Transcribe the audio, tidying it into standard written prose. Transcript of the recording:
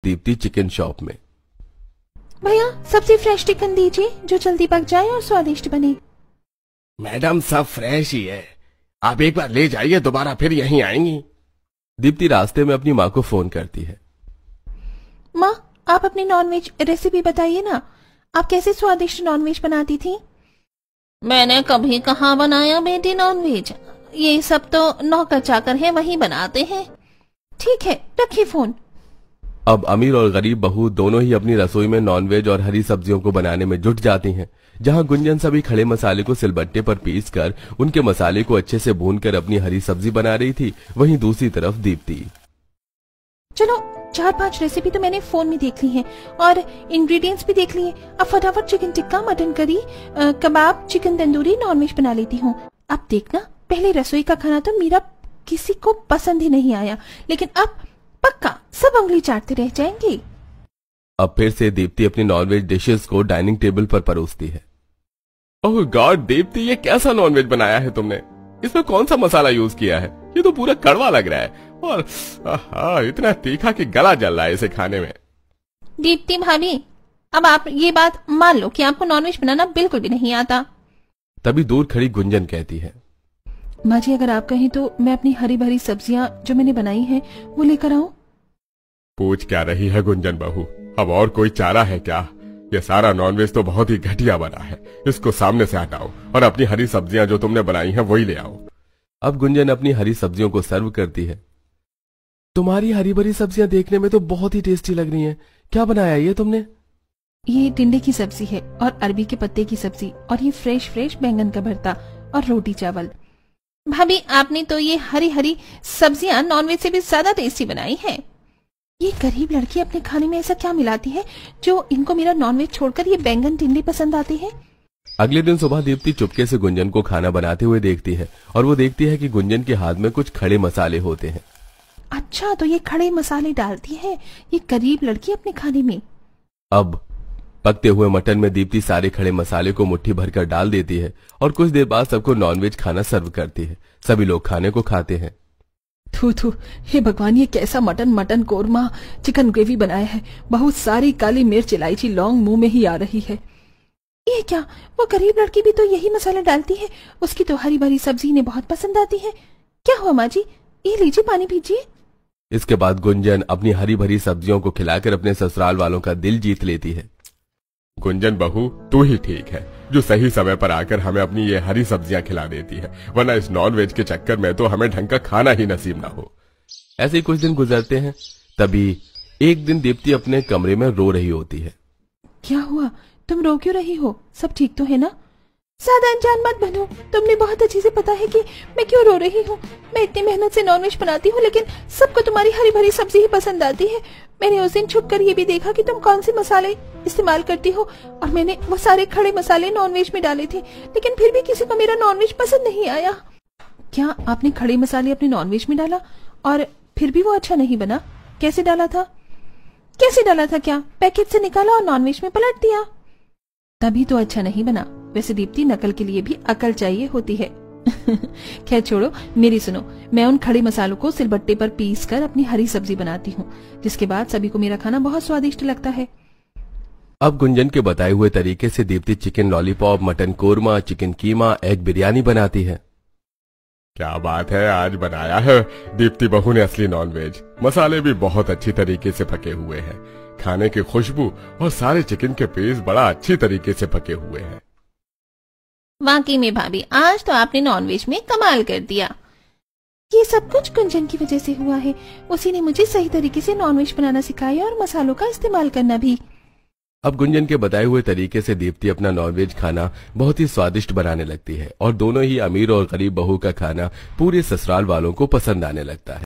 Deepti chicken shop में। भैया सब्जी फ्रेश चिकन दीजिए जो जल्दी पक जाए और स्वादिष्ट बने। मैडम सब फ्रेश ही है, आप एक बार ले जाइए, दोबारा फिर यहीं आएंगी। दीप्ति रास्ते में अपनी माँ को फोन करती है। माँ आप अपनी नॉनवेज रेसिपी बताइए ना, आप कैसे स्वादिष्ट नॉनवेज बनाती थी। मैंने कभी कहाँ बनाया बेटी नॉनवेज, ये सब तो नौकर चाकर है वही बनाते हैं। ठीक है रखिए फोन। अब अमीर और गरीब बहू दोनों ही अपनी रसोई में नॉनवेज और हरी सब्जियों को बनाने में जुट जाती हैं। जहां गुंजन सभी खड़े मसाले को सिलबट्टे पर पीसकर उनके मसाले को अच्छे से भूनकर अपनी हरी सब्जी बना रही थी, वहीं दूसरी तरफ दीप्ति। चलो 4-5 रेसिपी तो मैंने फोन में देख ली हैं और इंग्रेडिएंट्स भी देख लिए। अब फटाफट चिकन टिक्का, मटन करी, कबाब, चिकन तंदूरी, नॉनवेज बना लेती हूँ। अब देखना, पहले रसोई का खाना तो मेरा किसी को पसंद ही नहीं आया, लेकिन अब पक्का सब उंगली चाटते रह जाएंगे। अब फिर से दीप्ति अपनी नॉनवेज डिशेस को डाइनिंग टेबल पर परोसती है। ओह गॉड दीप्ति, ये कैसा नॉनवेज बनाया है तुमने? इसमें कौन सा मसाला यूज किया है? ये तो पूरा कड़वा लग रहा है और इतना तीखा कि गला जल रहा है इसे खाने में। दीप्ति भाभी अब आप ये बात मान लो कि आपको नॉनवेज बनाना बिल्कुल भी नहीं आता। तभी दूर खड़ी गुंजन कहती है, माँ जी अगर आप कहें तो मैं अपनी हरी भरी सब्जियां जो मैंने बनाई हैं वो लेकर आऊं। पूछ क्या रही है गुंजन बहू, अब और कोई चारा है क्या? ये सारा नॉनवेज तो बहुत ही घटिया बना है, इसको सामने से हटाओ और अपनी हरी सब्जियां जो तुमने बनाई हैं वही ले आओ। अब गुंजन अपनी हरी सब्जियों को सर्व करती है। तुम्हारी हरी भरी सब्जियां देखने में तो बहुत ही टेस्टी लग रही हैं। क्या बनाया ये तुमने? ये टिंडे की सब्जी है और अरबी के पत्ते की सब्जी और ये फ्रेश बैंगन का भरता और रोटी चावल। भाभी आपने तो ये हरी हरी सब्जियां नॉनवेज से भी ज्यादा टेस्टी बनाई है। ये गरीब लड़की अपने खाने में ऐसा क्या मिलाती है जो इनको मेरा नॉनवेज छोड़कर ये बैंगन टिंडे पसंद आते हैं। अगले दिन सुबह दीप्ति चुपके से गुंजन को खाना बनाते हुए देखती है और वो देखती है कि गुंजन के हाथ में कुछ खड़े मसाले होते हैं। अच्छा तो ये खड़े मसाले डालती है ये गरीब लड़की अपने खाने में। अब पकते हुए मटन में दीप्ति सारे खड़े मसाले को मुट्ठी भरकर डाल देती है और कुछ देर बाद सबको नॉनवेज खाना सर्व करती है। सभी लोग खाने को खाते हैं। थू थू, हे भगवान ये कैसा मटन कोरमा चिकन ग्रेवी बनाया है। बहुत सारी काली मिर्च, इलायची, लौंग मुंह में ही आ रही है। ये क्या, वो गरीब लड़की भी तो यही मसाले डालती है, उसकी तो हरी भरी सब्जी इन्हें बहुत पसंद आती है। क्या हुआ माँ जी, ये लीजिए पानी पीजिए। इसके बाद गुंजन अपनी हरी भरी सब्जियों को खिलाकर अपने ससुराल वालों का दिल जीत लेती है। गुंजन बहू तू ही ठीक है जो सही समय पर आकर हमें अपनी ये हरी सब्जियां खिला देती है, वरना इस नॉनवेज के चक्कर में तो हमें ढंग का खाना ही नसीब ना हो। ऐसे ही कुछ दिन गुजरते हैं। तभी एक दिन दीप्ति अपने कमरे में रो रही होती है। क्या हुआ, तुम रो क्यों रही हो? सब ठीक तो है ना? ज्यादा अनजान मत बनो, तुमने बहुत अच्छे से पता है कि मैं क्यों रो रही हूँ। मैं इतनी मेहनत से नॉनवेज बनाती हूँ लेकिन सबको तुम्हारी हरी भरी सब्जी ही पसंद आती है। मैंने उस दिन छुप कर ये भी देखा कि तुम कौन से मसाले इस्तेमाल करती हो और मैंने वो सारे खड़े मसाले नॉनवेज में डाले थे, लेकिन फिर भी किसी को मेरा नॉनवेज पसंद नहीं आया। क्या आपने खड़े मसाले अपने नॉनवेज में डाला और फिर भी वो अच्छा नहीं बना? कैसे डाला था? क्या पैकेट से निकाला और नॉनवेज में पलट दिया? तभी तो अच्छा नहीं बना। वैसे दीप्ति नकल के लिए भी अकल चाहिए होती है। खैर छोड़ो, मेरी सुनो, मैं उन खड़े मसालों को सिलबट्टे पर पीस कर अपनी हरी सब्जी बनाती हूँ, जिसके बाद सभी को मेरा खाना बहुत स्वादिष्ट लगता है। अब गुंजन के बताए हुए तरीके से Deepti chicken lollipop, mutton korma, chicken keema, egg biryani बनाती है। क्या बात है, आज बनाया है दीप्ति बहू ने असली नॉनवेज। मसाले भी बहुत अच्छी तरीके से पके हुए हैं, खाने की खुशबू और सारे चिकन के पीस बड़ा अच्छी तरीके से पके हुए हैं। वाकई में भाभी आज तो आपने नॉनवेज में कमाल कर दिया। ये सब कुछ गुंजन की वजह से हुआ है, उसी ने मुझे सही तरीके से नॉनवेज बनाना सिखाया और मसालों का इस्तेमाल करना भी। अब गुंजन के बताए हुए तरीके से दीप्ति अपना नॉनवेज खाना बहुत ही स्वादिष्ट बनाने लगती है और दोनों ही अमीर और गरीब बहू का खाना पूरे ससुराल वालों को पसंद आने लगता है।